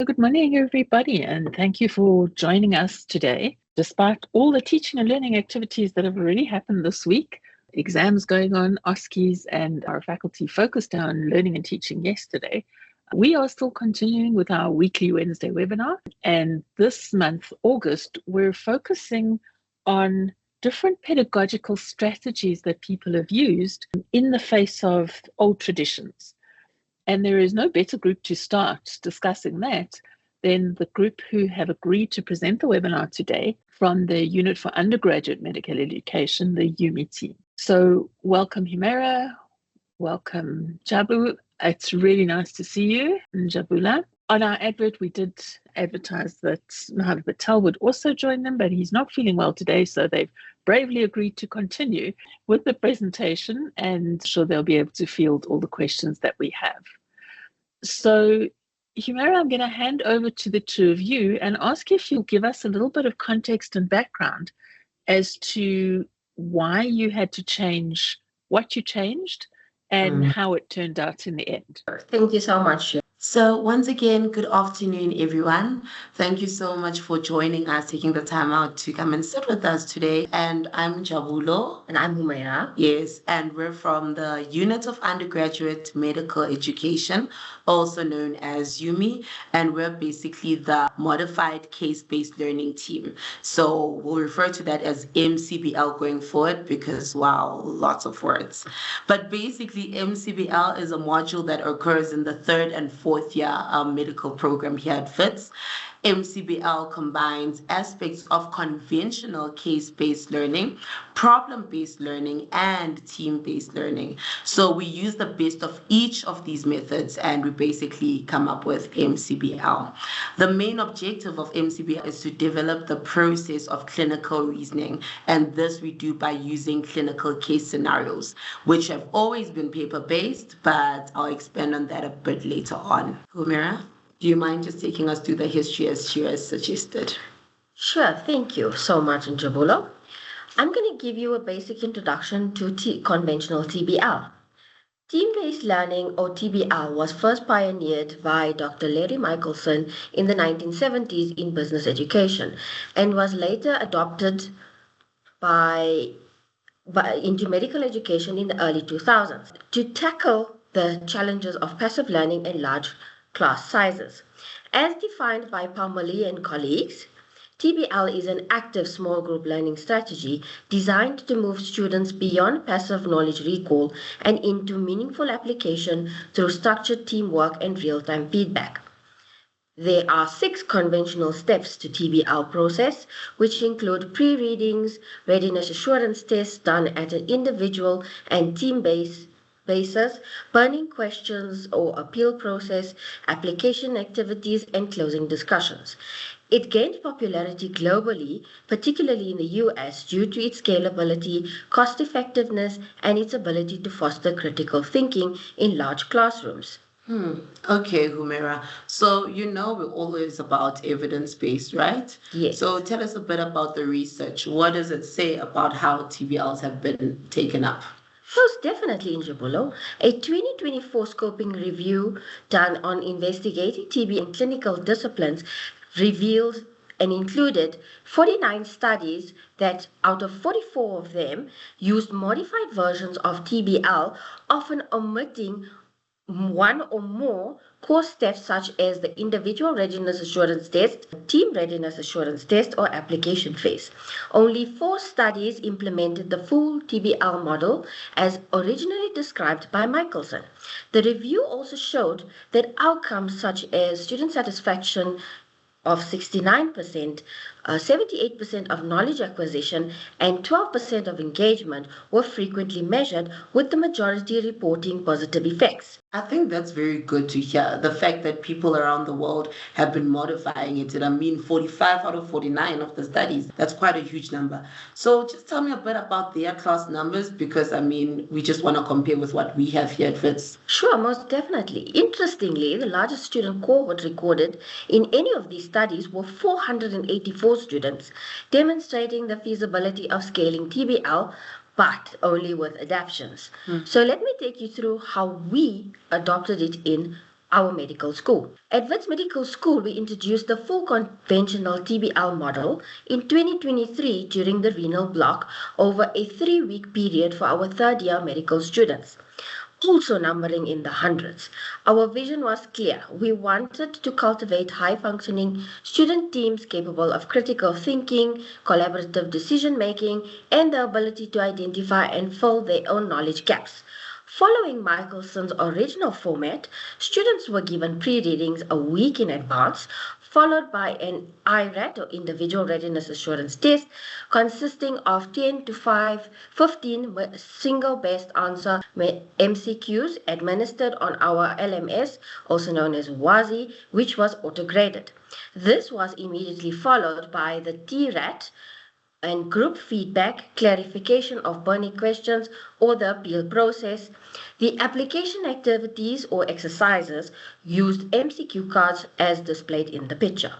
Good morning, everybody, and thank you for joining us today. Despite all the teaching and learning activities that have already happened this week, exams going on, OSCEs, and our faculty focused on learning and teaching yesterday, we are still continuing with our weekly Wednesday webinar. And this month, August, we're focusing on different pedagogical strategies that people have used in the face of old traditions. And there is no better group to start discussing that than the group who have agreed to present the webinar today from the Unit for Undergraduate Medical Education, the UUME team. So welcome Humaira, welcome Njabulo. It's really nice to see you, Njabulo. On our advert, we did advertise that Mohammed Patel would also join them, but he's not feeling well today, so they've bravely agreed to continue with the presentation, and I'm sure they'll be able to field all the questions that we have. So, Humaira, I'm going to hand over to the two of you and ask if you'll give us a little bit of context and background as to why you had to change what you changed and how it turned out in the end. Thank you so much. So once again, good afternoon, everyone. Thank you so much for joining us, taking the time out to come and sit with us today. And I'm Njabulo. And I'm Humaira. Yes, and we're from the Unit of Undergraduate Medical Education, also known as UUME, and we're basically the modified case-based learning team. So we'll refer to that as MCBL going forward because, wow, lots of words. But basically, MCBL is a module that occurs in the third and fourth year medical program here at FITS. MCBL combines aspects of conventional case-based learning, problem-based learning, and team-based learning. So we use the best of each of these methods and we basically come up with MCBL. The main objective of MCBL is to develop the process of clinical reasoning, and this we do by using clinical case scenarios, which have always been paper-based, but I'll expand on that a bit later on. Humaira? Do you mind just taking us through the history as she has suggested? Sure, thank you so much, Njabulo. I'm going to give you a basic introduction to conventional TBL. Team-based learning, or TBL, was first pioneered by Dr. Larry Michelson in the 1970s in business education and was later adopted into medical education in the early 2000s to tackle the challenges of passive learning and large class sizes. As defined by Palmoli and colleagues, TBL is an active small group learning strategy designed to move students beyond passive knowledge recall and into meaningful application through structured teamwork and real-time feedback. There are 6 conventional steps to TBL process, which include pre-readings, readiness assurance tests done at an individual and team-based basis, burning questions or appeal process, application activities, and closing discussions. It gained popularity globally, particularly in the US, due to its scalability, cost effectiveness, and its ability to foster critical thinking in large classrooms. Okay, Humaira. So we're always about evidence-based, right? Yes. So tell us a bit about the research. What does it say about how TBLs have been taken up? Most definitely, Njabulo. A 2024 scoping review done on investigating TB in clinical disciplines revealed and included 49 studies that out of 44 of them used modified versions of TBL, often omitting one or more core steps such as the individual readiness assurance test, team readiness assurance test, or application phase. Only 4 studies implemented the full TBL model as originally described by Michelson. The review also showed that outcomes such as student satisfaction of 69%, 78% of knowledge acquisition, and 12% of engagement were frequently measured, with the majority reporting positive effects. I think that's very good to hear. The fact that people around the world have been modifying it. And I mean, 45 out of 49 of the studies, that's quite a huge number. So just tell me a bit about their class numbers, because I mean, we just want to compare with what we have here at FITS. Sure, most definitely. Interestingly, the largest student cohort recorded in any of these studies were 484 students, demonstrating the feasibility of scaling TBL, but only with adaptations. So let me take you through how we adopted it in our medical school. At Wits Medical School, we introduced the full conventional TBL model in 2023 during the renal block over a 3-week period for our third-year medical students, also numbering in the hundreds. Our vision was clear. We wanted to cultivate high-functioning student teams capable of critical thinking, collaborative decision-making, and the ability to identify and fill their own knowledge gaps. Following Michelson's original format, students were given pre-readings a week in advance, followed by an IRAT or Individual Readiness Assurance Test consisting of 10 to 15 single best answer MCQs administered on our LMS, also known as WASI, which was auto-graded. This was immediately followed by the TRAT and group feedback, clarification of burning questions, or the appeal process. The application activities or exercises used MCQ cards as displayed in the picture.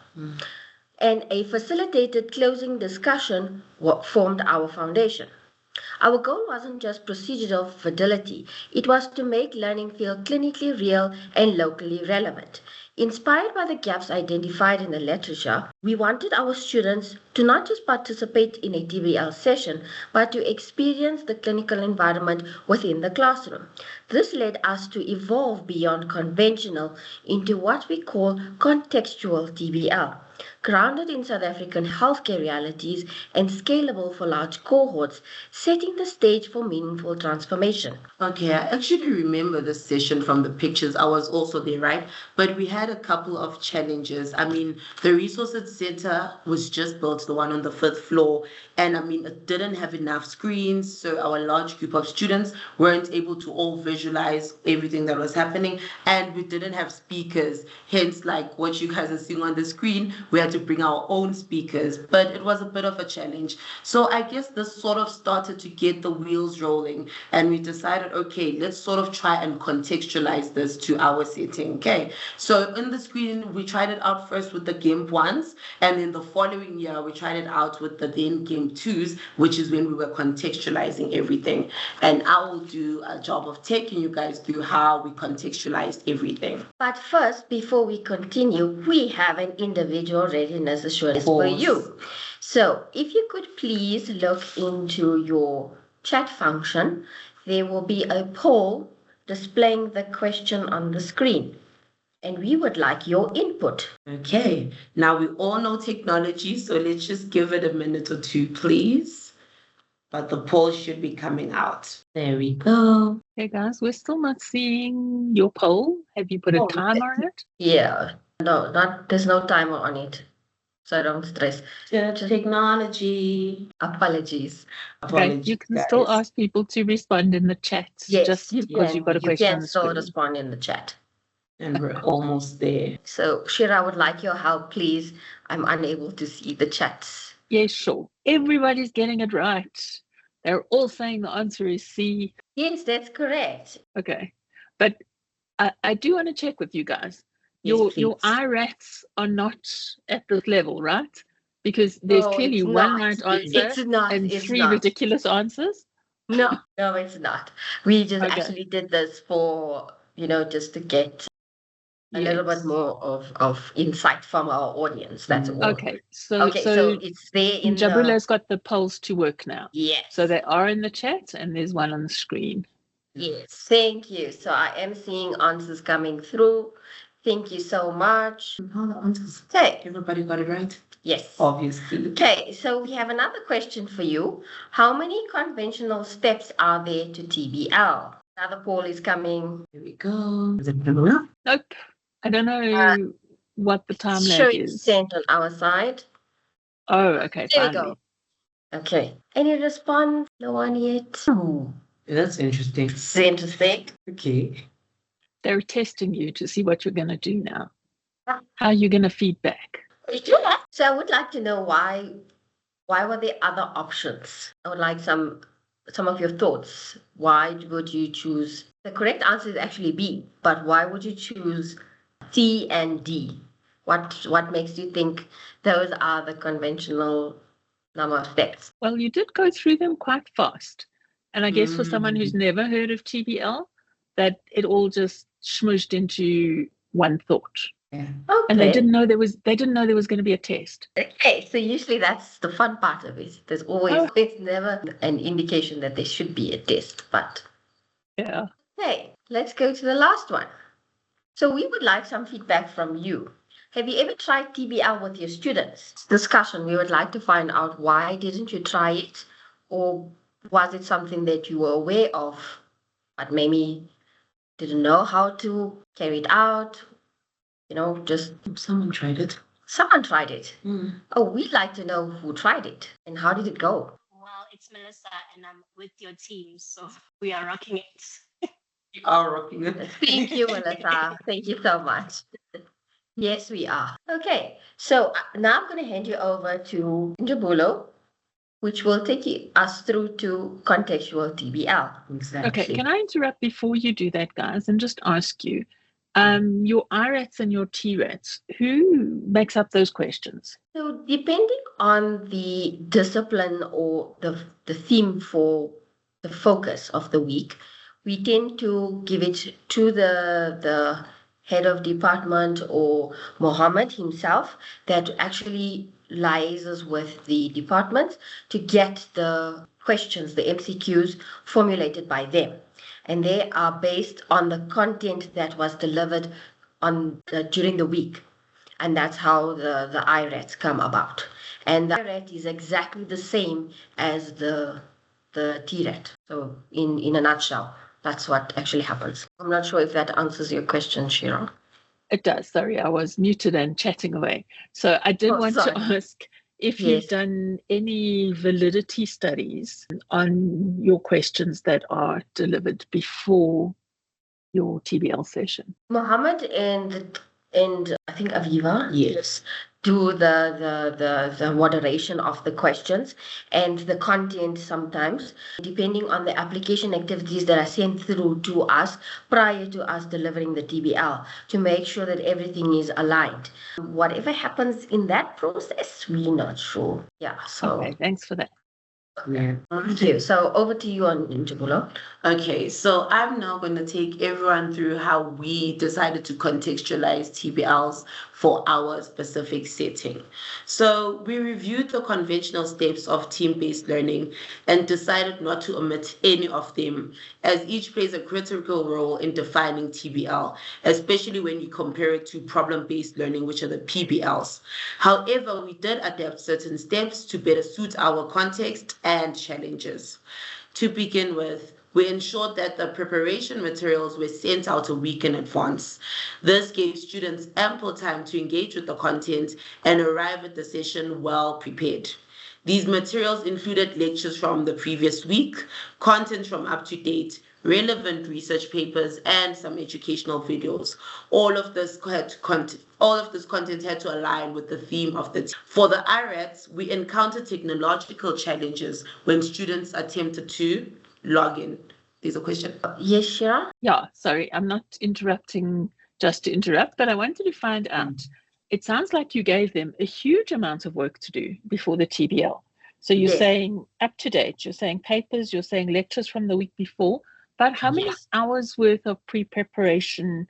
And a facilitated closing discussion formed our foundation. Our goal wasn't just procedural fidelity, it was to make learning feel clinically real and locally relevant. Inspired by the gaps identified in the literature, we wanted our students to not just participate in a TBL session, but to experience the clinical environment within the classroom. This led us to evolve beyond conventional into what we call contextual TBL, grounded in South African healthcare realities and scalable for large cohorts, setting the stage for meaningful transformation. Okay, I actually remember this session from the pictures. I was also there, right? But we had a couple of challenges. I mean, the resources center was just built, the one on the 5th floor, and I mean, it didn't have enough screens, so our large group of students weren't able to all visualize everything that was happening, and we didn't have speakers. Hence, like what you guys are seeing on the screen, we had to bring our own speakers, but it was a bit of a challenge. So I guess this sort of started to get the wheels rolling, and we decided, okay, let's sort of try and contextualize this to our setting. Okay, so in the screen, we tried it out first with the GIMP 1s, and then the following year, we tried it out with the then GIMP 2s, which is when we were contextualizing everything. And I will do a job of taking you guys through how we contextualized everything. But first, before we continue, we have an individual readiness assurance for you. So if you could please look into your chat function, there will be a poll displaying the question on the screen, and we would like your input. Okay, now we all know technology, so let's just give it a minute or two, please. But the poll should be coming out. There we go. Hey guys, we're still not seeing your poll. Have you put a timer on it? Yeah, there's no timer on it. So don't stress. Just technology. Apologies. Okay, you can still ask people to respond in the chat. Yes, just because you've got a question on the screen. You can still respond in the chat. And we're almost there. So, Shira, I would like your help, please. I'm unable to see the chats. Yes, sure. Everybody's getting it right. They're all saying the answer is C. Yes, that's correct. Okay. But I do want to check with you guys. Yes, Your IRATs are not at this level, right? Because there's clearly one right answer and three ridiculous answers. No, it's not. We just actually did this for, just to get a little bit more of insight from our audience. That's all. Okay. So it's there in Njabulo's got the polls to work now. Yes. So they are in the chat and there's one on the screen. Yes. Thank you. So I am seeing answers coming through. Thank you so much. All the answers. Okay. Everybody got it right? Yes. Obviously. Okay, so we have another question for you. How many conventional steps are there to TBL? Another poll is coming. Here we go. Is it coming up? Nope. I don't know what the time lag is. Sent on our side. Oh, okay. There we go. Okay. Any response? No one yet? Oh, that's interesting. It's interesting. Okay. They're testing you to see what you're going to do now. How you're going to feedback. So I would like to know why were there other options? I would like some of your thoughts. Why would you choose? The correct answer is actually B, but why would you choose C and D? What makes you think those are the conventional number of steps? Well, you did go through them quite fast. And I guess for someone who's never heard of TBL, that it all just smooshed into one thought. Yeah. And they Okay. didn't know there was going to be a test. Okay, so usually that's the fun part of it. There's always it's never an indication that there should be a test, but Yeah. hey, let's go to the last one. So we would like some feedback from you. Have you ever tried TBL with your students? Discussion. We would like to find out why didn't you try it, or was it something that you were aware of, but maybe didn't know how to carry it out? Just Someone tried it. someone tried it. Mm. Oh, we'd like to know who tried it and how did it go? Well, it's Melissa and I'm with your team, so we are rocking it. You are rocking it. Thank you, Melissa. Thank you so much. Yes, we are. Okay, so now I'm going to hand you over to Njabulo, which will take us through to contextual TBL. Exactly. Okay, can I interrupt before you do that, guys, and just ask you, your IRATs and your TRATs, who makes up those questions? So depending on the discipline or the theme for the focus of the week, we tend to give it to the head of department or Mohammed himself that actually liaises with the department to get the questions, the MCQs, formulated by them. And they are based on the content that was delivered during the week. And that's how the IRATs come about. And the IRAT is exactly the same as the TRAT. So in a nutshell, that's what actually happens. I'm not sure if that answers your question, Shira. It does. Sorry, I was muted and chatting away. So I did want to ask if you've done any validity studies on your questions that are delivered before your TBL session. Mohammed and I think Aviva, Yes, do the moderation of the questions and the content sometimes, depending on the application activities that are sent through to us prior to us delivering the TBL, to make sure that everything is aligned. Whatever happens in that process, we're not sure. Yeah, so. Okay, thanks for that. Yeah. Thank you. So over to you on Njabulo. Okay, so I'm now going to take everyone through how we decided to contextualize TBLs for our specific setting. So we reviewed the conventional steps of team-based learning and decided not to omit any of them, as each plays a critical role in defining TBL, especially when you compare it to problem-based learning, which are the PBLs. However, we did adapt certain steps to better suit our context and challenges. To begin with, we ensured that the preparation materials were sent out a week in advance. This gave students ample time to engage with the content and arrive at the session well prepared. These materials included lectures from the previous week, content from up-to-date, relevant research papers, and some educational videos. All of this content had to align with the theme of the team. For the IRATs, we encountered technological challenges when students attempted to log in. There's a question. Yes, Shira? Yeah, sorry, I'm not interrupting just to interrupt, but I wanted to find out. It sounds like you gave them a huge amount of work to do before the TBL. So you're saying up to date, you're saying papers, you're saying lectures from the week before, but how many hours worth of pre-preparation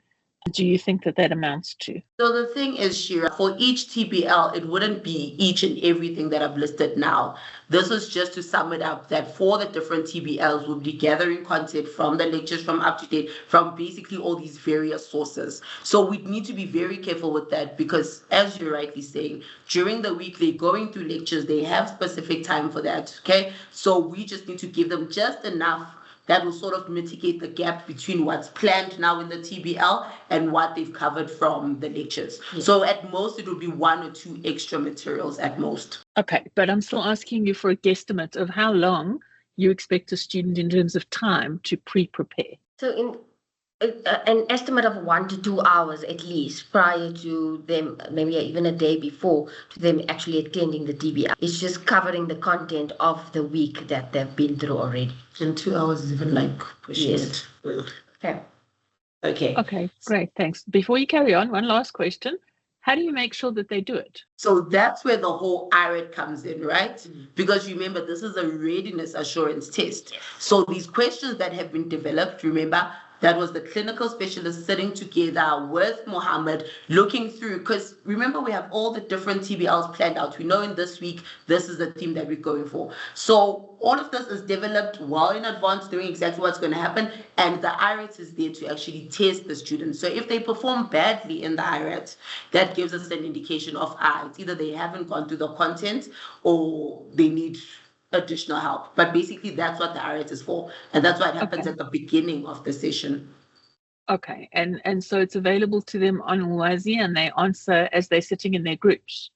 do you think that amounts to? So the thing is, Shira, for each TBL, it wouldn't be each and everything that I've listed now. This is just to sum it up, that for the different TBLs, we'll be gathering content from the lectures, from up to date, from basically all these various sources. So we need to be very careful with that because, as you're rightly saying, during the week, they're going through lectures, they have specific time for that, okay? So we just need to give them just enough that will sort of mitigate the gap between what's planned now in the TBL and what they've covered from the lectures. Yes. So at most, it will be 1 or 2 extra materials at most. Okay, but I'm still asking you for a guesstimate of how long you expect a student in terms of time to pre-prepare. So in an estimate of 1 to 2 hours at least prior to them, maybe even a day before, to them actually attending the TBL. It's just covering the content of the week that they've been through already. And 2 hours is even like pushing it. Okay. Okay, great, thanks. Before you carry on, one last question. How do you make sure that they do it? So that's where the whole IRAT comes in, right? Mm-hmm. Because remember, this is a readiness assurance test. So these questions that have been developed, remember, That was the clinical specialist sitting together with Mohammed, looking through, because remember, we have all the different TBLs planned out. We know in this week, this is the theme that we're going for. So all of this is developed well in advance, knowing exactly what's going to happen, and the IRAT is there to actually test the students. So if they perform badly in the IRAT, that gives us an indication of it's either they haven't gone through the content or they need additional help. But basically, that's what the IRAT is for, and that's what happens at the beginning of the session. Okay, and so it's available to them on Ulwazi, and they answer as they're sitting in their groups.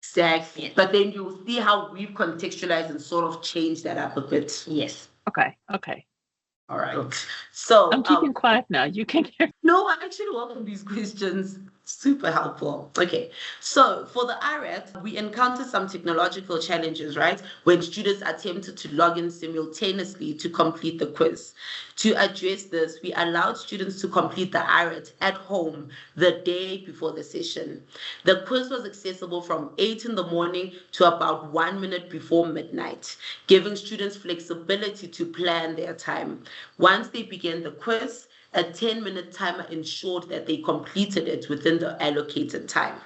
Exactly. But then you'll see how we've contextualized and sort of changed that up a bit. Yes. Okay. All right. So I'm keeping quiet now. You can hear. No, I actually welcome these questions. Super helpful. Okay, so for the IRAT, we encounter some technological challenges, right? When students attempted to log in simultaneously to complete the quiz. To address this, we allowed students to complete the IRAT at home the day before the session. The quiz was accessible from 8 in the morning to about 1 minute before midnight, giving students flexibility to plan their time. Once they began the quiz, a 10-minute timer ensured that they completed it within the allocated time.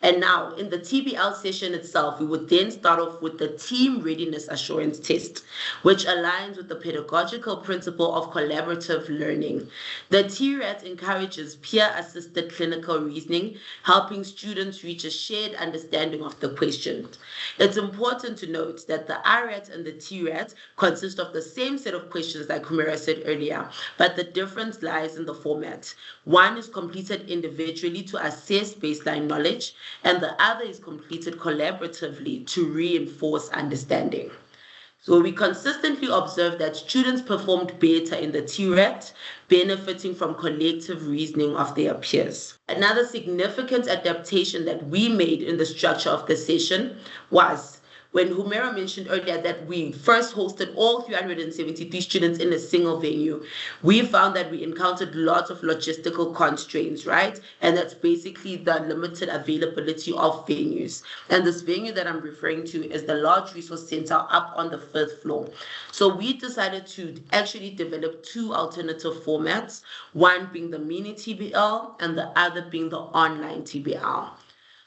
And now, in the TBL session itself, we would then start off with the Team Readiness Assurance Test, which aligns with the pedagogical principle of collaborative learning. The TRAT encourages peer-assisted clinical reasoning, helping students reach a shared understanding of the question. It's important to note that the IRAT and the TRAT consist of the same set of questions like Humaira said earlier, but the difference lies in the format. One is completed individually to assess baseline knowledge, and the other is completed collaboratively to reinforce understanding. So we consistently observe that students performed better in the TRAT, benefiting from collective reasoning of their peers. Another significant adaptation that we made in the structure of the session was when Humaira mentioned earlier that we first hosted all 373 students in a single venue. We found that we encountered lots of logistical constraints, right? And that's basically the limited availability of venues. And this venue that I'm referring to is the large resource center up on the 5th floor. So we decided to actually develop two alternative formats, one being the mini TBL and the other being the online TBL.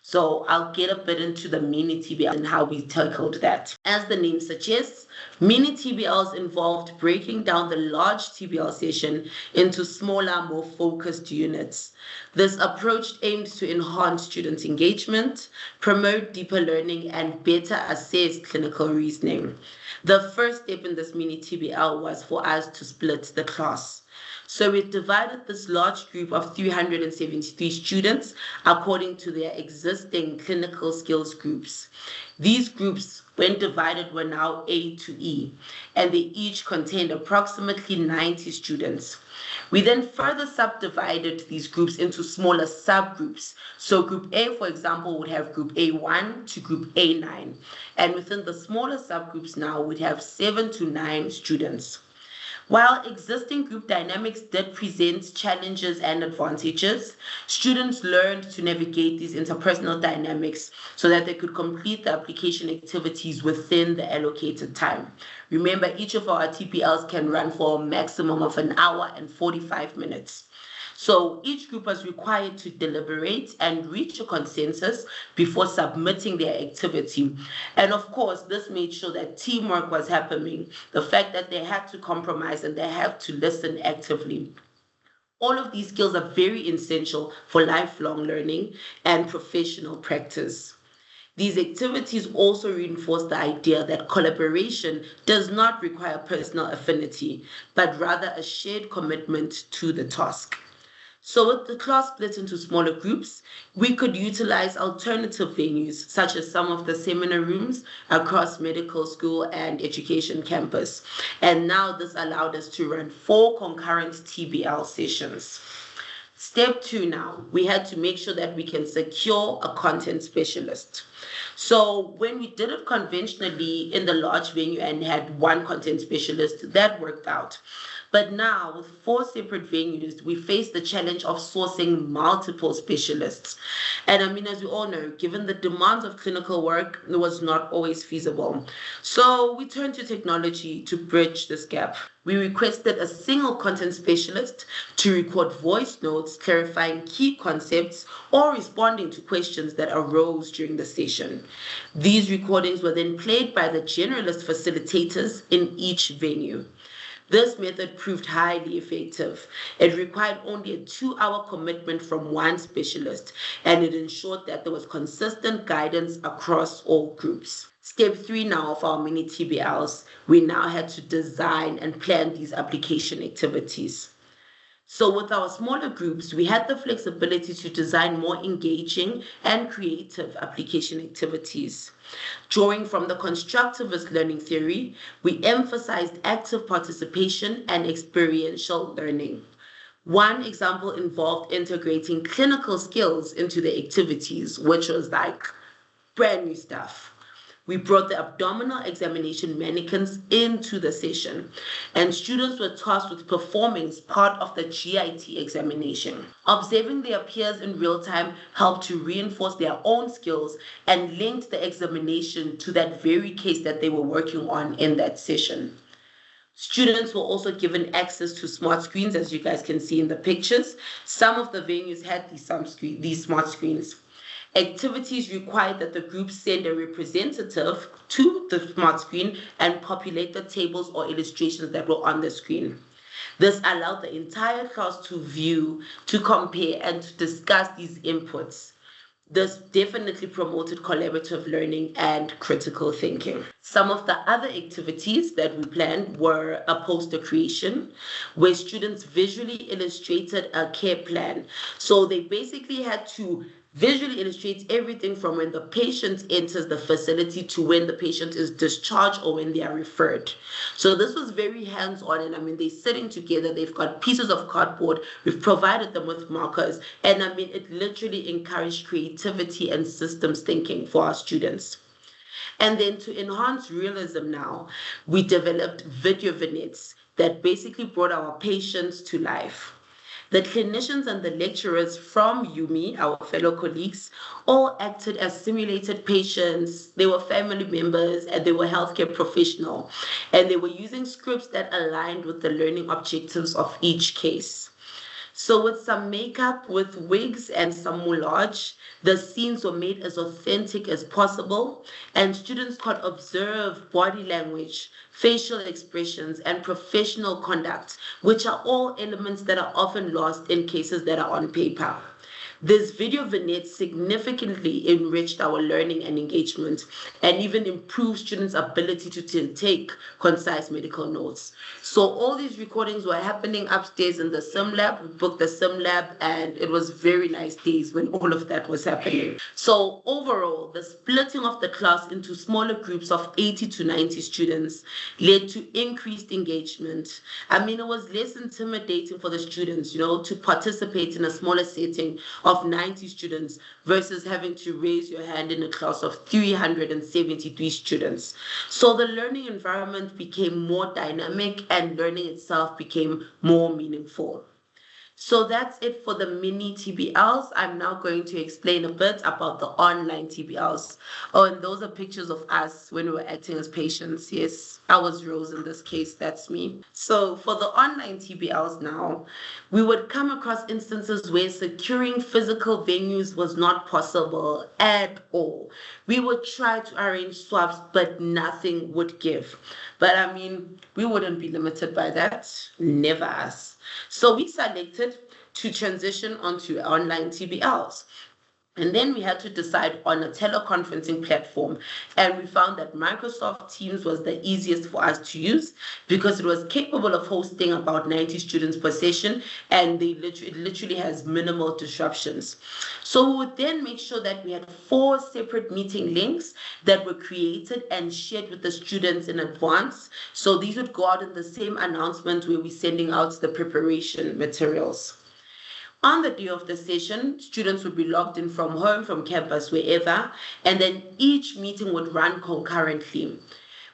So I'll get a bit into the mini TBL and how we tackled that. As the name suggests, mini TBLs involved breaking down the large TBL session into smaller, more focused units. This approach aims to enhance student engagement, promote deeper learning, and better assess clinical reasoning. The first step in this mini TBL was for us to split the class. So we divided this large group of 373 students according to their existing clinical skills groups. These groups, when divided, were now A to E, and they each contained approximately 90 students. We then further subdivided these groups into smaller subgroups. So group A, for example, would have group A1 to group A9. And within the smaller subgroups now, we'd have 7 to 9 students. While existing group dynamics did present challenges and advantages, students learned to navigate these interpersonal dynamics so that they could complete the application activities within the allocated time. Remember, each of our TPLs can run for a maximum of 1 hour and 45 minutes. So each group was required to deliberate and reach a consensus before submitting their activity. And of course, this made sure that teamwork was happening, the fact that they had to compromise and they have to listen actively. All of these skills are very essential for lifelong learning and professional practice. These activities also reinforce the idea that collaboration does not require personal affinity, but rather a shared commitment to the task. So with the class split into smaller groups, we could utilize alternative venues, such as some of the seminar rooms across medical school and education campus. And now this allowed us to run 4 concurrent TBL sessions. Step 2 now, we had to make sure that we can secure a content specialist. So when we did it conventionally in the large venue and had 1 content specialist, that worked out. But now, with 4 separate venues, we face the challenge of sourcing multiple specialists. And I mean, as we all know, given the demands of clinical work, it was not always feasible. So we turned to technology to bridge this gap. We requested a single content specialist to record voice notes clarifying key concepts or responding to questions that arose during the session. These recordings were then played by the generalist facilitators in each venue. This method proved highly effective. It required only a 2-hour commitment from one specialist, and it ensured that there was consistent guidance across all groups. Step 3 now of our mini TBLs, we now had to design and plan these application activities. So with our smaller groups, we had the flexibility to design more engaging and creative application activities. Drawing from the constructivist learning theory, we emphasized active participation and experiential learning. One example involved integrating clinical skills into the activities, which was like brand new stuff. We brought the abdominal examination mannequins into the session, and students were tasked with performing part of the GIT examination. Observing their peers in real time helped to reinforce their own skills and linked the examination to that very case that they were working on in that session. Students were also given access to smart screens, as you guys can see in the pictures. Some of the venues had these smart screens. Activities required that the group send a representative to the smart screen and populate the tables or illustrations that were on the screen. This allowed the entire class to view, to compare, and to discuss these inputs. This definitely promoted collaborative learning and critical thinking. Some of the other activities that we planned were a poster creation, where students visually illustrated a care plan. So they basically had to visually illustrate everything from when the patient enters the facility to when the patient is discharged or when they are referred. So this was very hands-on, and I mean, they're sitting together, they've got pieces of cardboard, we've provided them with markers, and I mean, it literally encouraged creativity and systems thinking for our students. And then to enhance realism now, we developed video vignettes that basically brought our patients to life. The clinicians and the lecturers from UUME, our fellow colleagues, all acted as simulated patients. They were family members and they were healthcare professionals, and they were using scripts that aligned with the learning objectives of each case. So with some makeup, with wigs and some moulage, the scenes were made as authentic as possible, and students could observe body language, facial expressions, and professional conduct, which are all elements that are often lost in cases that are on paper. This video vignette significantly enriched our learning and engagement, and even improved students' ability to take concise medical notes. So all these recordings were happening upstairs in the sim lab. We booked the sim lab, and it was very nice days when all of that was happening. So overall, the splitting of the class into smaller groups of 80 to 90 students led to increased engagement. I mean, it was less intimidating for the students, to participate in a smaller setting of 90 students versus having to raise your hand in a class of 373 students. So the learning environment became more dynamic and learning itself became more meaningful. So that's it for the mini TBLs. I'm now going to explain a bit about the online TBLs. Oh, and those are pictures of us when we were acting as patients. Yes, I was Rose in this case, that's me. So for the online TBLs now, we would come across instances where securing physical venues was not possible at all. We would try to arrange swaps, but nothing would give. But I mean, we wouldn't be limited by that, never us. So we selected to transition onto online TBLs. And then we had to decide on a teleconferencing platform. And we found that Microsoft Teams was the easiest for us to use because it was capable of hosting about 90 students per session, and it literally has minimal disruptions. So we would then make sure that we had 4 separate meeting links that were created and shared with the students in advance. So these would go out in the same announcement where we're sending out the preparation materials. On the day of the session, students would be logged in from home, from campus, wherever, and then each meeting would run concurrently.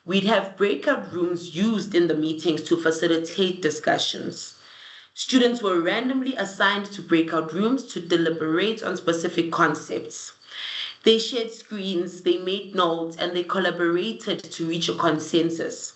We'd have breakout rooms used in the meetings to facilitate discussions. Students were randomly assigned to breakout rooms to deliberate on specific concepts. They shared screens, they made notes, and they collaborated to reach a consensus.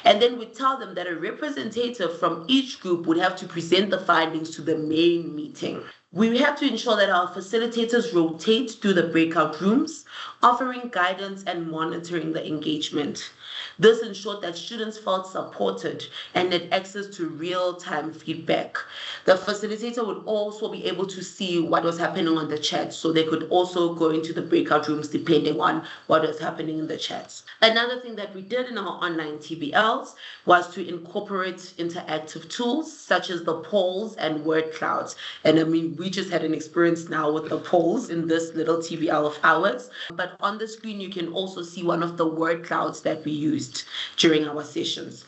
And then we tell them that a representative from each group would have to present the findings to the main meeting. We have to ensure that our facilitators rotate through the breakout rooms, offering guidance and monitoring the engagement. This ensured that students felt supported and had access to real-time feedback. The facilitator would also be able to see what was happening on the chat, so they could also go into the breakout rooms depending on what was happening in the chats. Another thing that we did in our online TBLs was to incorporate interactive tools such as the polls and word clouds. And I mean, we just had an experience now with the polls in this little TBL of ours. But on the screen, you can also see one of the word clouds that we used during our sessions.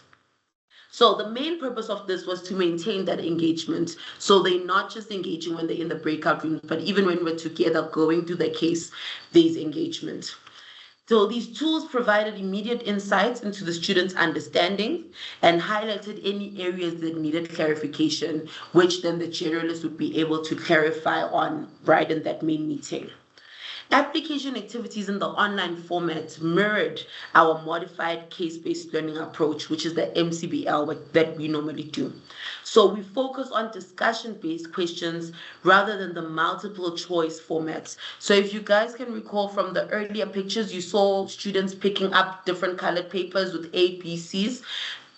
So the main purpose of this was to maintain that engagement. So they're not just engaging when they're in the breakout rooms, but even when we're together going through the case, there's engagement. So these tools provided immediate insights into the students' understanding and highlighted any areas that needed clarification, which then the generalist would be able to clarify on right in that main meeting. Application activities in the online format mirrored our modified case-based learning approach, which is the MCBL that we normally do. So we focus on discussion-based questions rather than the multiple choice formats. So if you guys can recall from the earlier pictures, you saw students picking up different colored papers with A, B, Cs.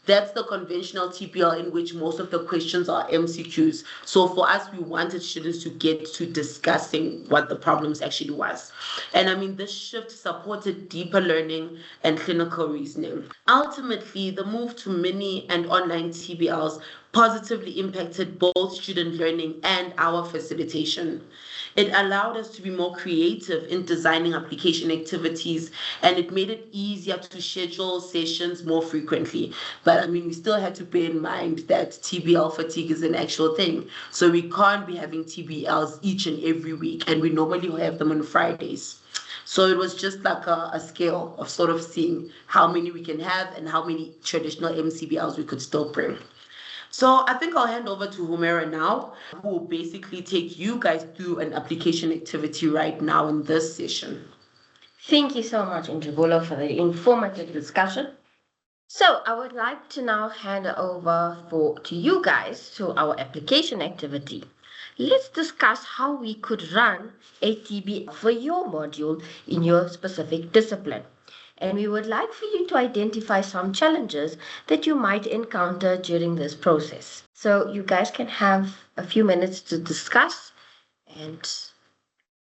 That's the conventional TBL in which most of the questions are MCQs. So for us, we wanted students to get to discussing what the problems actually was. And I mean, this shift supported deeper learning and clinical reasoning. Ultimately, the move to mini and online TBLs positively impacted both student learning and our facilitation. It allowed us to be more creative in designing application activities, and it made it easier to schedule sessions more frequently. But I mean, we still had to bear in mind that TBL fatigue is an actual thing. So we can't be having TBLs each and every week, and we normally have them on Fridays. So it was just like a scale of sort of seeing how many we can have and how many traditional MCBLs we could still bring. So I think I'll hand over to Humaira now, who will basically take you guys through an application activity right now in this session. Thank you so much, Njabulo, for the informative discussion. So I would like to now hand over to you guys to our application activity. Let's discuss how we could run a TBL for your module in your specific discipline. And we would like for you to identify some challenges that you might encounter during this process. So you guys can have a few minutes to discuss and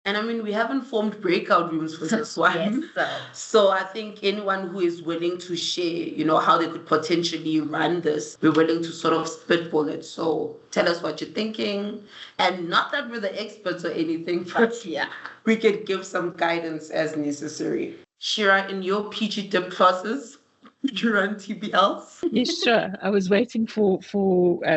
I mean, we haven't formed breakout rooms for this one. Yes, so I think anyone who is willing to share, how they could potentially run this, we're willing to sort of spitball it. So tell us what you're thinking. And not that we're the experts or anything, but yeah, we could give some guidance as necessary. Shira, in your PG dip classes, would you run TBLs? Yes, sure. I was waiting for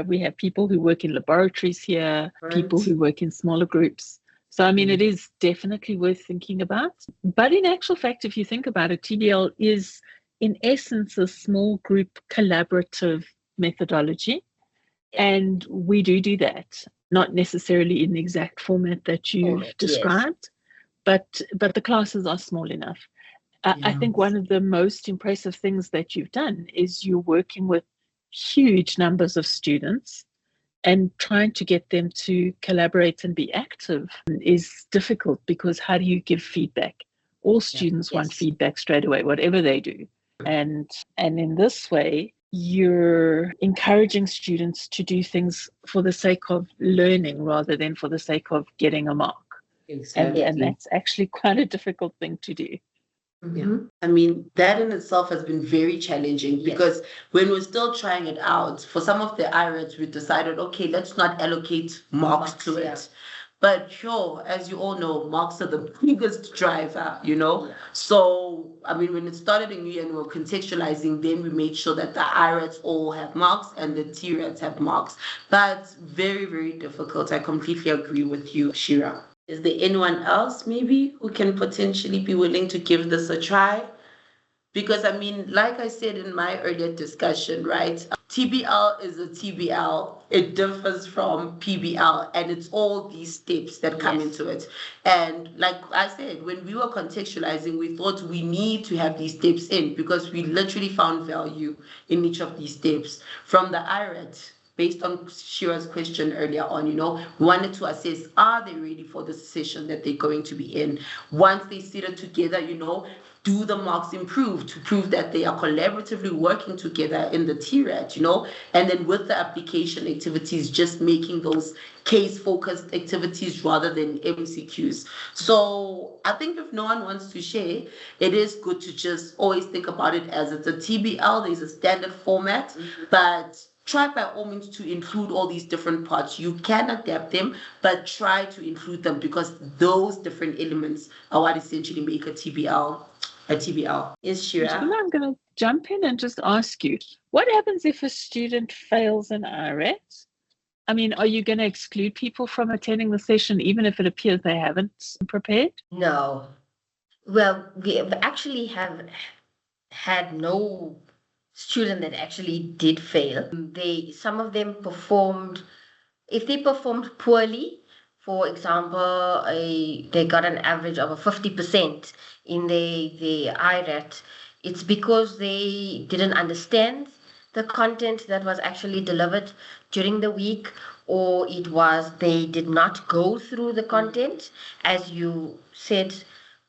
we have people who work in laboratories here, people who work in smaller groups. So, I mean, it is definitely worth thinking about. But in actual fact, if you think about it, TBL is, in essence, a small group collaborative methodology. And we do that, not necessarily in the exact format that you've described, but the classes are small enough. I think one of the most impressive things that you've done is you're working with huge numbers of students, and trying to get them to collaborate and be active is difficult, because how do you give feedback? All students want feedback straight away, whatever they do. And in this way, you're encouraging students to do things for the sake of learning rather than for the sake of getting a mark. Exactly. And that's actually quite a difficult thing to do. Yeah. I mean, that in itself has been very challenging, because when we're still trying it out, for some of the IRADs, we decided, okay, let's not allocate marks to it. But sure, as you all know, marks are the biggest driver, So, I mean, when it started in and we were contextualizing, then we made sure that the IRADs all have marks and the TRADs have marks. But very, very difficult. I completely agree with you, Shira. Is there anyone else maybe who can potentially be willing to give this a try? Because I mean, like I said in my earlier discussion, right, TBL is a TBL. It differs from PBL, and it's all these steps that come into it. And like I said, when we were contextualizing, we thought we need to have these steps in because we literally found value in each of these steps. From the IRAT, based on Shira's question earlier on, we wanted to assess, are they ready for the session that they're going to be in? Once they sit it together, do the marks improve to prove that they are collaboratively working together in the TRAT, and then with the application activities, just making those case-focused activities rather than MCQs. So I think if no one wants to share, it is good to just always think about it as it's a TBL, there's a standard format, but try by all means to include all these different parts. You can adapt them, but try to include them because those different elements are what essentially make a TBL. Yes, Shira? I'm going to jump in and just ask you, what happens if a student fails an IRAT? I mean, are you going to exclude people from attending the session even if it appears they haven't prepared? No. Well, we actually have had no student that actually did fail. Some of them performed, if they performed poorly, for example, they got an average of a 50% in the IRAT, it's because they didn't understand the content that was actually delivered during the week, or it was they did not go through the content, as you said,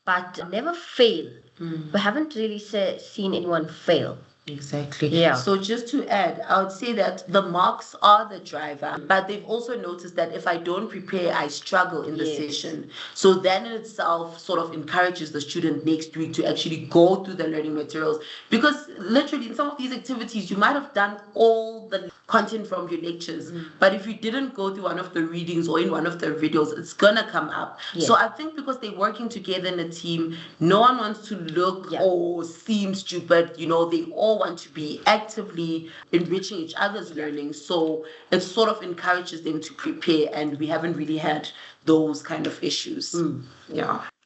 but never fail. We haven't really seen anyone fail. Exactly. Yeah. So just to add, I would say that the marks are the driver, but they've also noticed that if I don't prepare, I struggle in the session. So that in itself sort of encourages the student next week to actually go through the learning materials, because literally in some of these activities, you might have done all the content from your lectures, but if you didn't go through one of the readings or in one of the videos, it's gonna come up. So I think because they're working together in a team, no one wants to look or seem stupid, they all want to be actively enriching each other's learning, so it sort of encourages them to prepare, and we haven't really had those kind of issues.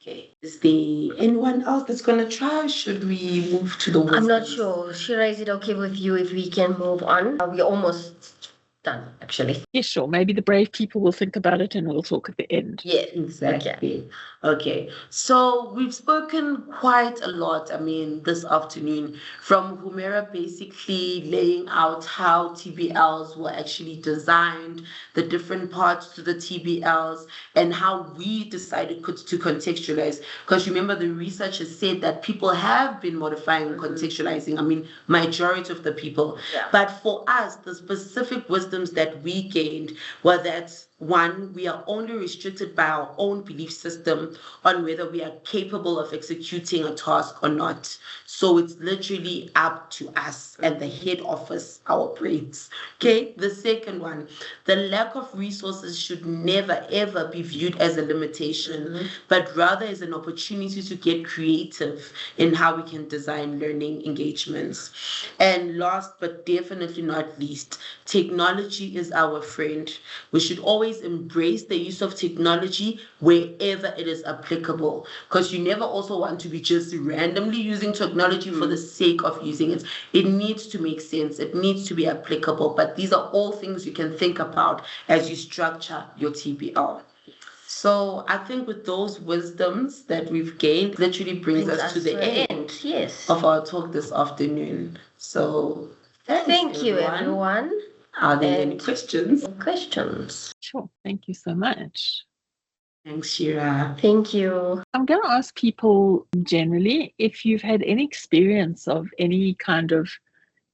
Okay, is there anyone else that's going to try? Should we move to the wisdoms? I'm not sure. Shira, is it okay with you if we can move on? We're almost done, actually. Yeah, sure. Maybe the brave people will think about it and we'll talk at the end. Yeah, exactly. Okay, so we've spoken quite a lot, this afternoon, from Humaira basically laying out how TBLs were actually designed, the different parts to the TBLs, and how we decided to contextualize. Because remember, the research has said that people have been modifying and contextualizing, majority of the people. But for us, the specific wisdoms that we gained were that, one, we are only restricted by our own belief system on whether we are capable of executing a task or not. So it's literally up to us and the head office, our brains. Okay, the second one, the lack of resources should never ever be viewed as a limitation, but rather as an opportunity to get creative in how we can design learning engagements. And last but definitely not least, technology is our friend. We should always embrace the use of technology wherever it is applicable, because you never also want to be just randomly using technology for the sake of using it. It needs to make sense. It needs to be applicable. But these are all things you can think about as you structure your TBL. So I think with those wisdoms that we've gained, literally brings us to the end of our talk this afternoon. So thank you, everyone. Are there any questions? Sure. Thank you so much. Thanks, Shira. Thank you. I'm going to ask people generally if you've had any experience of any kind of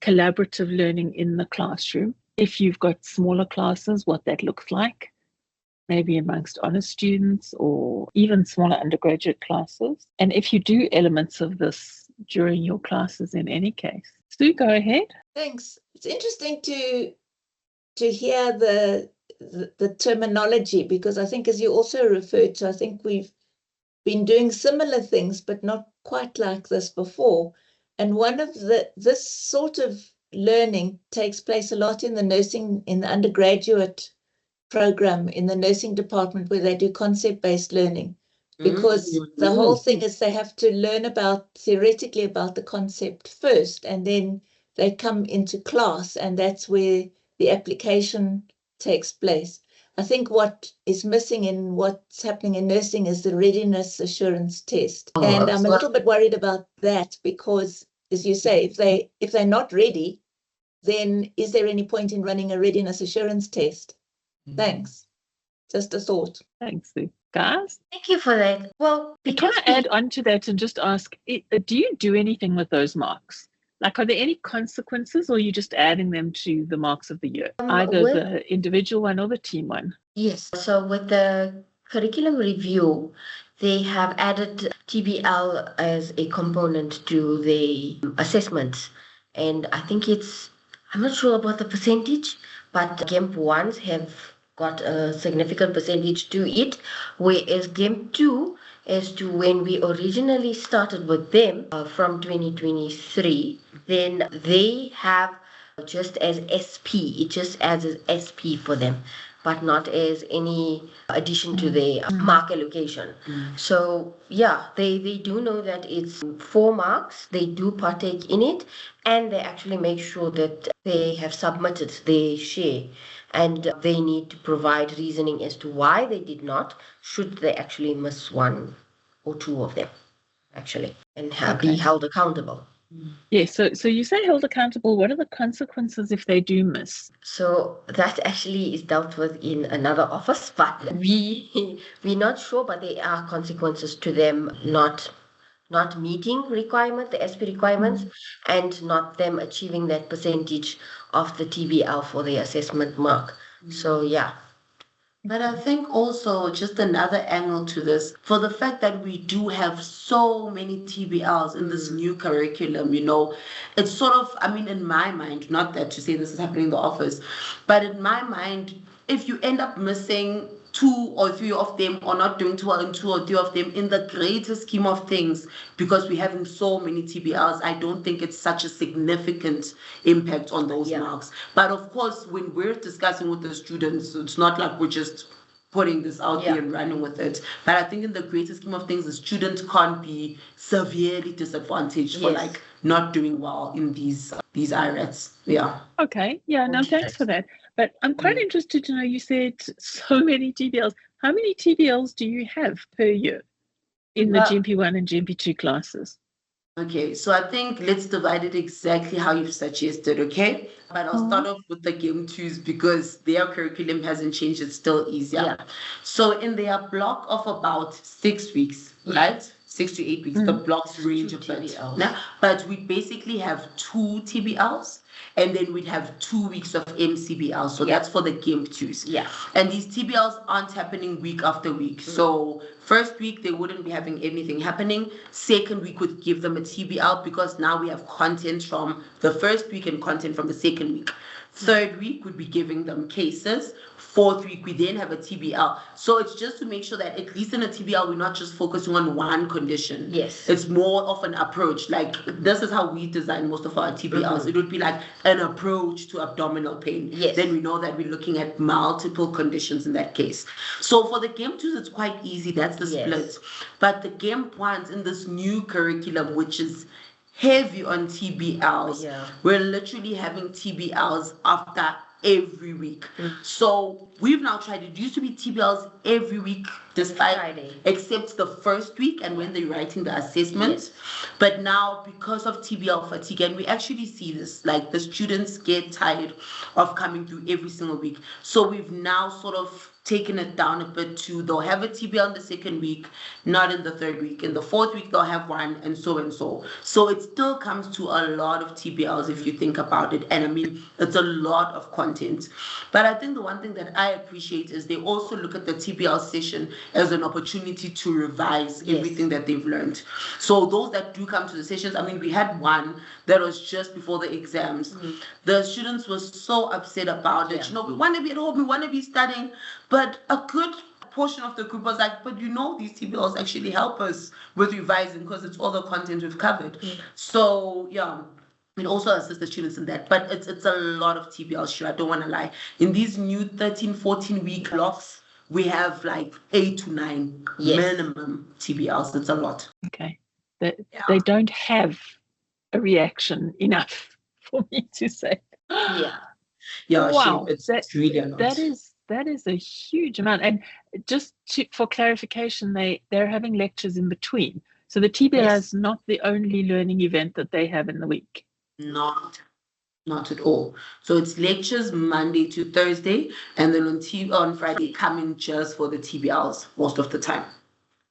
collaborative learning in the classroom. If you've got smaller classes, what that looks like, maybe amongst honors students or even smaller undergraduate classes. And if you do elements of this during your classes in any case. Sue, go ahead. Thanks. It's interesting to hear the terminology, because I think, as you also referred to, I think we've been doing similar things, but not quite like this before. And one of this sort of learning takes place a lot in the undergraduate program, in the nursing department, where they do concept-based learning, because the whole thing is they have to learn theoretically about the concept first, and then they come into class, and that's where the application takes place. I think what is missing in what's happening in nursing is the readiness assurance test. And I'm a little bit worried about that because, as you say, if they're not ready, then is there any point in running a readiness assurance test? Thanks. Just a thought. Thanks, Sue. Guys? Thank you for that. Well, Can I add on to that and just ask, do you do anything with those marks? Like, are there any consequences, or are you just adding them to the marks of the year? Either the individual one or the team one? Yes. So with the curriculum review, they have added TBL as a component to the assessments. And I think I'm not sure about the percentage, but GEMP 1s have got a significant percentage to it, whereas GEMP 2, as to when we originally started with them from 2023, then they have just as SP, it just adds as SP for them, but not as any addition to their mark allocation. So yeah, they do know that it's 4 marks, they do partake in it, and they actually make sure that they have submitted their share, and they need to provide reasoning as to why they did not, should they actually miss 1 or 2 of them, actually, and be held accountable. Yes, so you say held accountable. What are the consequences if they do miss? So that actually is dealt with in another office, but we're not sure, but there are consequences to them not meeting the SP requirements, and not them achieving that percentage of the TBL for the assessment mark. So yeah. But I think also just another angle to this, for the fact that we do have so many TBLs in this new curriculum, it's sort of, in my mind, not that to say this is happening in the office, but in my mind, if you end up missing 2 or 3 of them, or not doing too well in 2 or 3 of them, in the greater scheme of things, because we're having so many TBLs, I don't think it's such a significant impact on those marks. But of course, when we're discussing with the students, it's not like we're just putting this out there and running with it. But I think in the greater scheme of things, the student can't be severely disadvantaged for not doing well in these IRATs. Yeah. Okay. Yeah. No, thanks for that. But I'm quite interested to know, you said so many TBLs. How many TBLs do you have per year in the GMP1 and GMP2 classes? Okay, so I think let's divide it exactly how you've suggested, okay? But I'll start off with the GEM 2s because their curriculum hasn't changed, it's still easier. Yeah. So in their block of about 6 weeks, right? 6 to 8 weeks, the blocks range a bit. But we basically have 2 TBLs, and then we'd have 2 weeks of MCBL. So that's for the GEMP 2s. Yeah. And these TBLs aren't happening week after week. So first week, they wouldn't be having anything happening. Second week would give them a TBL because now we have content from the first week and content from the second week. Third week would be giving them cases. Fourth week, we then have a TBL. So it's just to make sure that at least in a TBL, we're not just focusing on one condition. Yes. It's more of an approach. Like, this is how we design most of our TBLs. It would be like an approach to abdominal pain. Yes. Then we know that we're looking at multiple conditions in that case. So for the GEMP 2s, it's quite easy. That's the split. But the GEMP 1s in this new curriculum, which is heavy on TBLs, we're literally having TBLs after every week. So we've now tried, it used to be TBLs every week, despite Friday, except the first week and when they're writing the assessment. But now, because of TBL fatigue, and we actually see this, like the students get tired of coming through every single week. So we've now sort of taken it down a bit to, they'll have a TBL in the second week, not in the third week. In the fourth week, they'll have one, and so and so. So it still comes to a lot of TBLs if you think about it. And it's a lot of content. But I think the one thing that I appreciate is they also look at the TBL session as an opportunity to revise everything that they've learned. So those that do come to the sessions, we had one that was just before the exams. The students were so upset about it. We want to be at home, we want to be studying. But a good portion of the group was like, but these TBLs actually help us with revising because it's all the content we've covered. So, it also assists the students in that. But it's a lot of TBLs, sure, I don't want to lie. In these new 13, 14-week blocks, we have like 8 to 9 minimum TBLs. It's a lot. Okay. They don't have a reaction enough for me to say. Yeah. Yeah, Wow, it's really a lot. that is a huge amount. And just for clarification, they're having lectures in between. So the TBL Yes. is not the only learning event that they have in the week. Not at all. So it's lectures Monday to Thursday, and then on Friday come in just for the TBLs most of the time.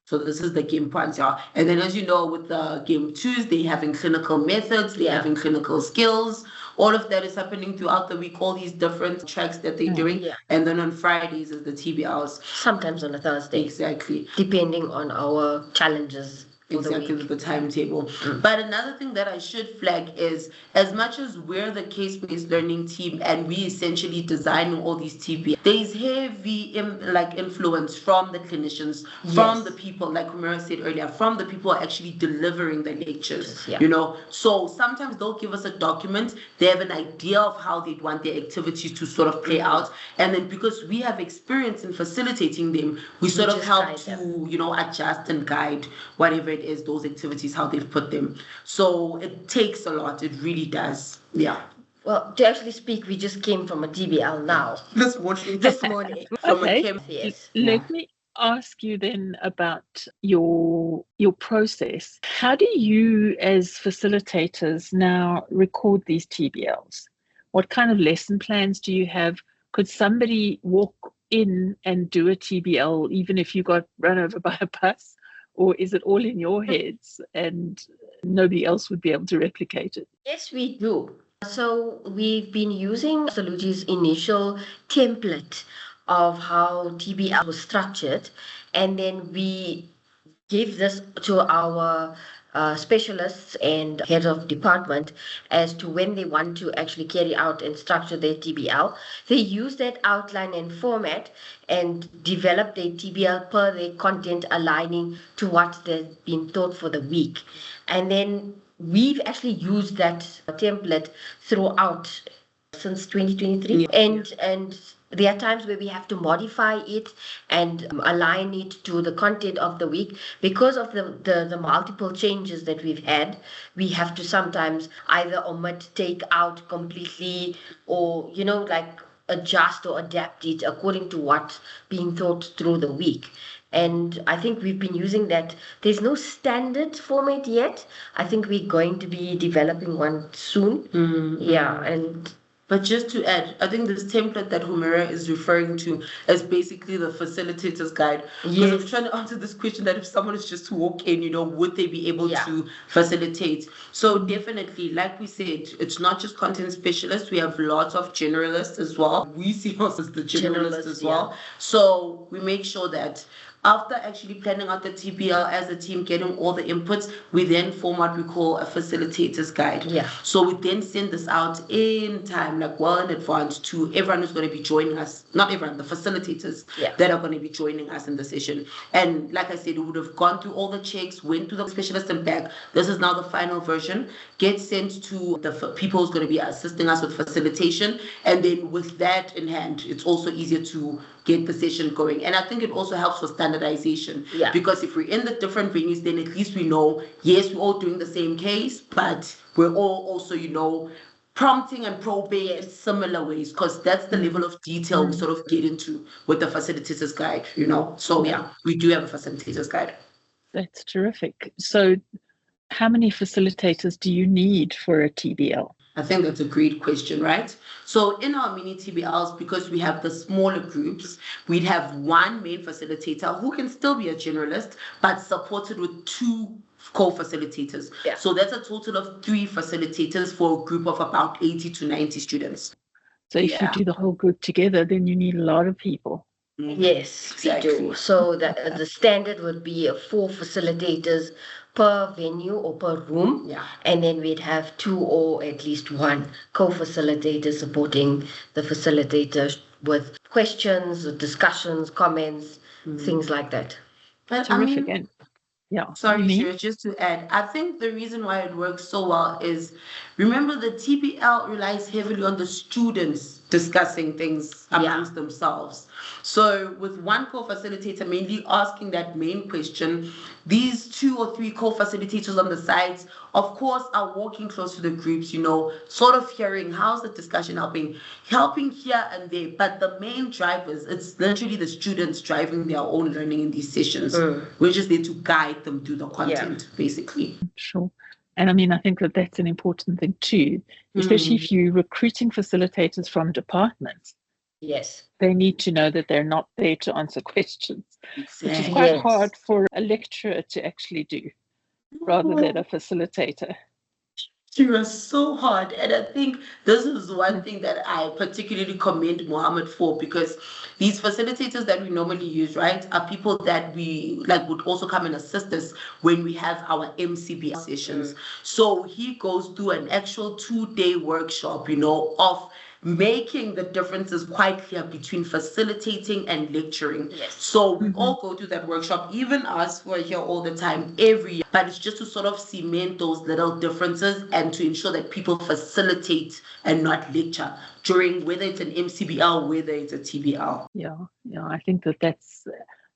So this is the game points, yeah. And then, as you know, with the game twos, they having clinical methods, they having clinical skills. All of that is happening throughout the week. All these different tracks that they're doing. Yeah. And then on Fridays is the TBLs. Sometimes on a Thursday. Exactly. Depending on our challenges. Exactly, with the timetable. But another thing that I should flag is, as much as we're the case-based learning team and we essentially designing all these TB, there's heavy influence from the clinicians, from the people, like Humaira said earlier, from the people actually delivering the lectures. Yeah. You know, so sometimes they'll give us a document, they have an idea of how they'd want their activities to sort of play out, and then because we have experience in facilitating them, we sort of help to, you know, adjust and guide whatever it is, those activities, how they've put them. So it takes a lot, it really does. Yeah. Well, to actually speak, we just came from a TBL now. This morning. Okay. Yes. Let me ask you then about your process. How do you, as facilitators, now record these TBLs? What kind of lesson plans do you have? Could somebody walk in and do a TBL even if you got run over by a bus? Or is it all in your heads and nobody else would be able to replicate it? Yes, we do. So we've been using Saluti's initial template of how TBL was structured, and then we give this to our specialists and heads of department as to when they want to actually carry out and structure their TBL. They use that outline and format and develop their TBL per their content, aligning to what they've been taught for the week. And then we've actually used that template throughout since 2023. And there are times where we have to modify it and align it to the content of the week. Because of the multiple changes that we've had, we have to sometimes either omit, take out completely, or, you know, like adjust or adapt it according to what's being taught through the week. And I think we've been using that. There's no standard format yet. I think we're going to be developing one soon. Yeah, and... But just to add, I think this template that Humaira is referring to is basically the facilitator's guide. Because I'm trying to answer this question that if someone is just to walk in, you know, would they be able to facilitate? So definitely, like we said, it's not just content specialists. We have lots of generalists as well. We see us as the generalists as well. So we make sure that after actually planning out the TBL as a team, getting all the inputs, we then form what we call a facilitator's guide. So we then send this out in time, like well in advance, to everyone who's going to be joining us. Not everyone, the facilitators that are going to be joining us in the session. And like I said, we would have gone through all the checks, went to the specialist and back. This is now the final version. Gets sent to the people who's going to be assisting us with facilitation. And then with that in hand, it's also easier to get the session going. And I think it also helps for standardization. Because if we're in the different venues, then at least we know, yes, we're all doing the same case, but we're all also, you know, prompting and probing in similar ways, because that's the level of detail we sort of get into with the facilitator's guide, you know. So we do have a facilitator's guide. That's terrific. So how many facilitators do you need for a TBL? I think that's a great question, right? So in our mini TBLs, because we have the smaller groups, we'd have one main facilitator who can still be a generalist, but supported with two co-facilitators. So that's a total of 3 facilitators for a group of about 80 to 90 students. So if you do the whole group together, then you need a lot of people. Yes, exactly. We do. So the standard would be 4 facilitators per venue or per room, and then we'd have 2 or at least 1 co-facilitator supporting the facilitator with questions, discussions, comments, things like that. But terrific. I mean, sorry, Shira, just to add, I think the reason why it works so well is, remember, the TBL relies heavily on the students discussing things amongst themselves. So with one co-facilitator mainly asking that main question, these 2 or 3 co-facilitators on the sides, of course, are walking close to the groups, sort of hearing how's the discussion helping here and there. But the main drivers, it's literally the students driving their own learning in these sessions. We're just there to guide them through the content, basically. Sure. And I mean, I think that that's an important thing too, especially if you're recruiting facilitators from departments. Yes. They need to know that they're not there to answer questions, which is quite hard for a lecturer to actually do, rather than a facilitator. She was so hard. And I think this is one thing that I particularly commend Mohammed for, because these facilitators that we normally use, right, are people that we would also come and assist us when we have our MCB sessions. So he goes through an actual 2-day workshop, of making the differences quite clear between facilitating and lecturing. Yes. So we all go through that workshop, even us who are here all the time, every year. But it's just to sort of cement those little differences and to ensure that people facilitate and not lecture during, whether it's an MCBL, whether it's a TBL. Yeah, I think that that's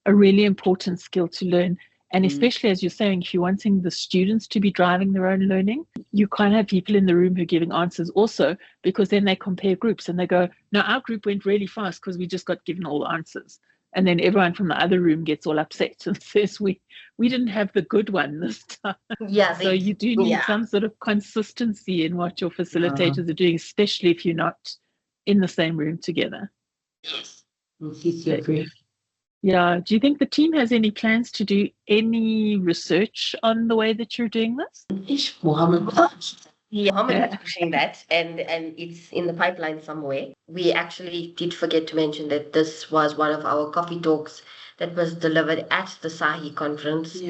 a really important skill to learn. And especially, as you're saying, if you're wanting the students to be driving their own learning, you can't have people in the room who are giving answers also, because then they compare groups and they go, no, our group went really fast because we just got given all the answers. And then everyone from the other room gets all upset and says, we didn't have the good one this time. Yeah. So you do need some sort of consistency in what your facilitators are doing, especially if you're not in the same room together. Yes. Agree. Yeah. Do you think the team has any plans to do any research on the way that you're doing this? Mohammed is pushing that, and it's in the pipeline somewhere. We actually did forget to mention that this was one of our coffee talks that was delivered at the SAHI conference.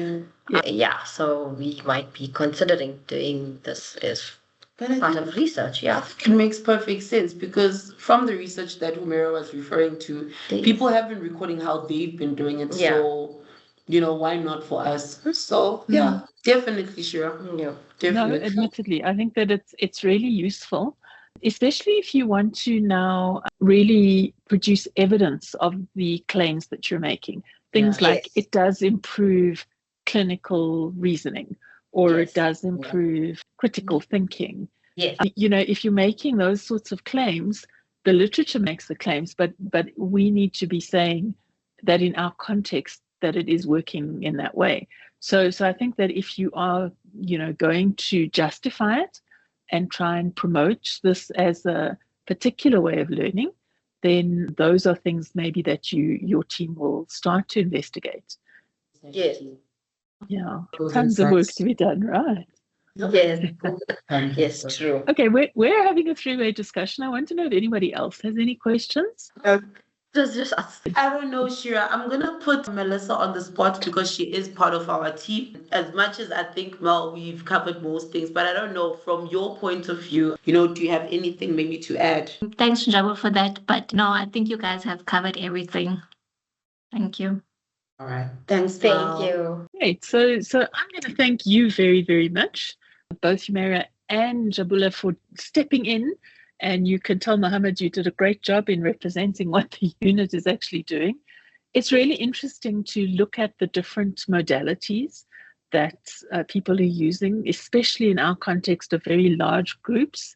So we might be considering doing this as part of research. It makes perfect sense, because from the research that Humaira was referring to, people have been recording how they've been doing it. So, why not for us? So, definitely, sure. Yeah. Definitely. No, admittedly, I think that it's really useful, especially if you want to now really produce evidence of the claims that you're making. Things like it does improve clinical reasoning, or it does improve critical thinking. Yes. If you're making those sorts of claims, the literature makes the claims, but we need to be saying that in our context that it is working in that way. So I think that if you are, going to justify it and try and promote this as a particular way of learning, then those are things maybe that your team will start to investigate. Yes. Yeah, tons of work to be done, right? Yes. Yes, true. Okay, we're having a 3-way discussion. I want to know if anybody else has any questions. Just us. I don't know, Shira. I'm going to put Melissa on the spot because she is part of our team. As much as I think, Mel, we've covered most things, but I don't know, from your point of view, do you have anything maybe to add? Thanks, Njabulo, for that. But no, I think you guys have covered everything. Thank you. All right. Thanks, Thank you. Great. So I'm going to thank you very, very much, both Humaira and Njabulo, for stepping in. And you can tell Mohammed you did a great job in representing what the unit is actually doing. It's really interesting to look at the different modalities that people are using, especially in our context of very large groups,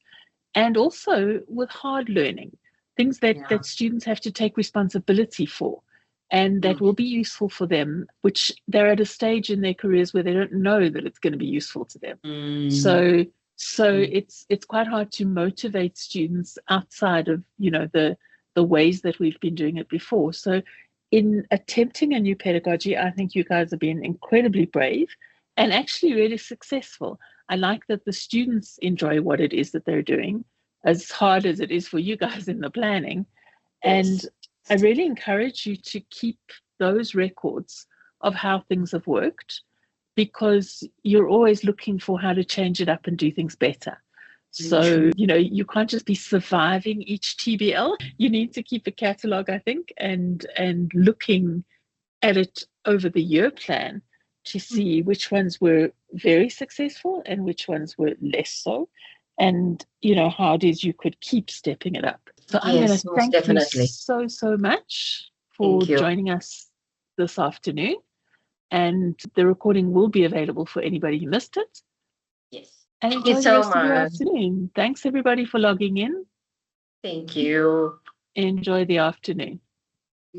and also with hard learning, things that students have to take responsibility for, and that will be useful for them, which they're at a stage in their careers where they don't know that it's going to be useful to them. So it's quite hard to motivate students outside of the ways that we've been doing it before. So in attempting a new pedagogy, I think you guys have been incredibly brave and actually really successful. I like that the students enjoy what it is that they're doing, as hard as it is for you guys in the planning. And I really encourage you to keep those records of how things have worked, because you're always looking for how to change it up and do things better. So, you can't just be surviving each TBL. You need to keep a catalogue, I think, and looking at it over the year plan to see which ones were very successful and which ones were less so, and, how it is you could keep stepping it up. So I'm going Yes, to most thank definitely. you so much for Thank you. joining us this afternoon. And the recording will be available for anybody who missed it. Yes. And Thank you enjoy the so rest of your much. afternoon. Thanks everybody for logging in. Thank you. Enjoy the afternoon.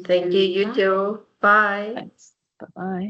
Thank you. You too. Bye. Thanks. Bye-bye.